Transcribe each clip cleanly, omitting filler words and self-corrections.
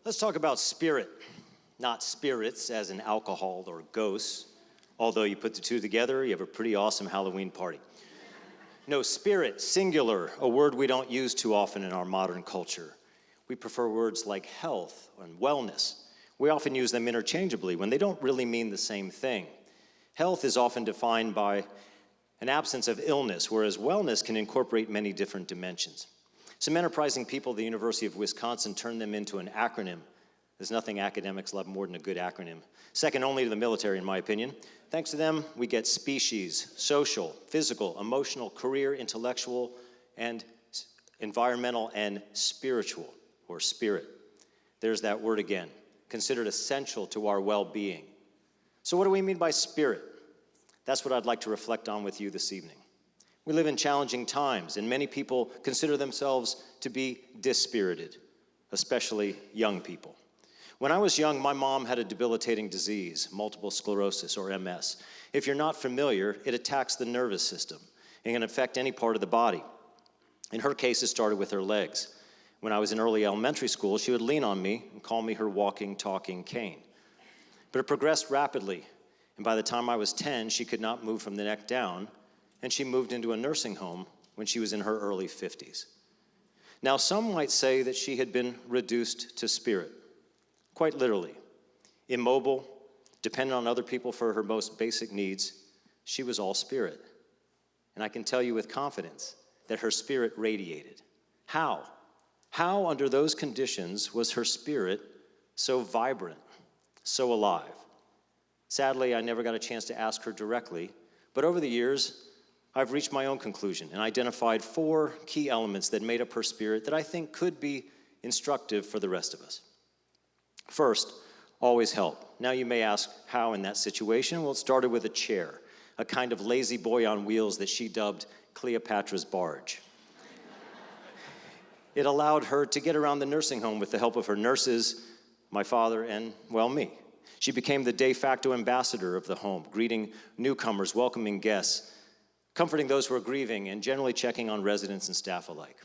Let's talk about spirit, not spirits as in alcohol or ghosts. Although you put the two together, you have a pretty awesome Halloween party. No, spirit, singular, a word we don't use too often in our modern culture. We prefer words like health and wellness. We often use them interchangeably when they don't really mean the same thing. Health is often defined by an absence of illness, whereas wellness can incorporate many different dimensions. Some enterprising people at the University of Wisconsin turned them into an acronym. There's nothing academics love more than a good acronym. Second only to the military, in my opinion. Thanks to them, we get species, social, physical, emotional, career, intellectual, and environmental and spiritual, or spirit. There's that word again, considered essential to our well-being. So what do we mean by spirit? That's what I'd like to reflect on with you this evening. We live in challenging times, and many people consider themselves to be dispirited, especially young people. When I was young, my mom had a debilitating disease, multiple sclerosis, or MS. If you're not familiar, it attacks the nervous system and can affect any part of the body. In her case, it started with her legs. When I was in early elementary school, she would lean on me and call me her walking, talking cane. But it progressed rapidly, and by the time I was 10, she could not move from the neck down, and she moved into a nursing home when she was in her early 50s. Now, some might say that she had been reduced to spirit, quite literally. Immobile, dependent on other people for her most basic needs, she was all spirit. And I can tell you with confidence that her spirit radiated. How? How, under those conditions, was her spirit so vibrant, so alive? Sadly, I never got a chance to ask her directly, but over the years, I've reached my own conclusion and identified 4 key elements that made up her spirit that I think could be instructive for the rest of us. First, always help. Now you may ask, how in that situation? Well, it started with a chair, a kind of lazy boy on wheels that she dubbed Cleopatra's barge. It allowed her to get around the nursing home with the help of her nurses, my father, and, well, me. She became the de facto ambassador of the home, greeting newcomers, welcoming guests, comforting those who were grieving, and generally checking on residents and staff alike.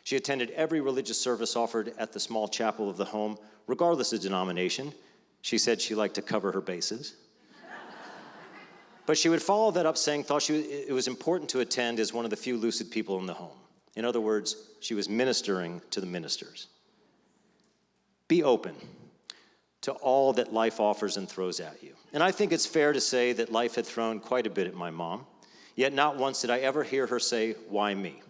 She attended every religious service offered at the small chapel of the home, regardless of denomination. She said she liked to cover her bases. But she would follow that up saying it was important to attend as one of the few lucid people in the home. In other words, she was ministering to the ministers. Be open to all that life offers and throws at you. And I think it's fair to say that life had thrown quite a bit at my mom, yet not once did I ever hear her say, "Why me?"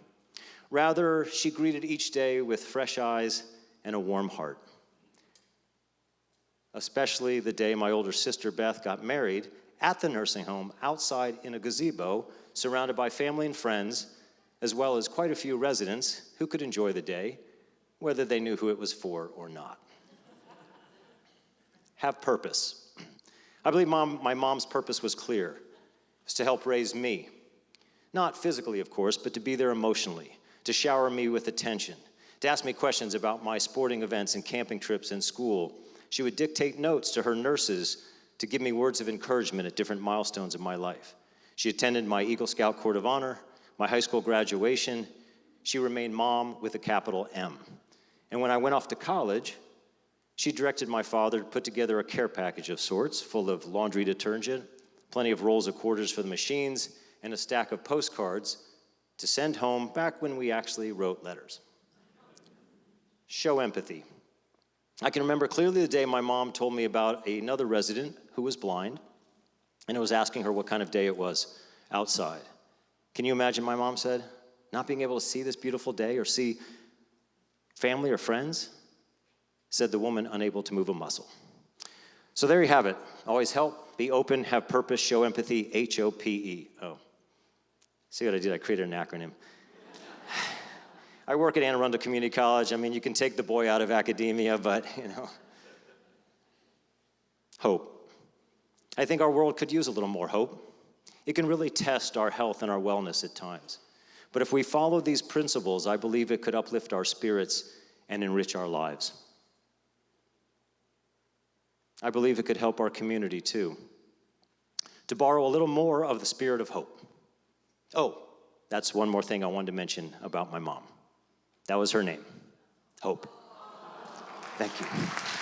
Rather, she greeted each day with fresh eyes and a warm heart. Especially the day my older sister Beth got married at the nursing home outside in a gazebo, surrounded by family and friends, as well as quite a few residents who could enjoy the day, whether they knew who it was for or not. Have purpose. I believe my mom's purpose was clear. It was to help raise me. Not physically, of course, but to be there emotionally, to shower me with attention, to ask me questions about my sporting events and camping trips and school. She would dictate notes to her nurses to give me words of encouragement at different milestones in my life. She attended my Eagle Scout Court of Honor, my high school graduation. She remained mom with a capital M. And when I went off to college, she directed my father to put together a care package of sorts, full of laundry detergent, plenty of rolls of quarters for the machines, and a stack of postcards to send home back when we actually wrote letters. Show empathy. I can remember clearly the day my mom told me about another resident who was blind, and I was asking her what kind of day it was outside. Can you imagine, my mom said, not being able to see this beautiful day or see family or friends? Said the woman unable to move a muscle. So there you have it. Always help, be open, have purpose, show empathy, HOPE. Oh, see what I did? I created an acronym. I work at Anne Arundel Community College. I mean, you can take the boy out of academia, but, hope. I think our world could use a little more hope. It can really test our health and our wellness at times. But if we follow these principles, I believe it could uplift our spirits and enrich our lives. I believe it could help our community too. To borrow a little more of the spirit of hope. Oh, that's one more thing I wanted to mention about my mom. That was her name, Hope. Thank you.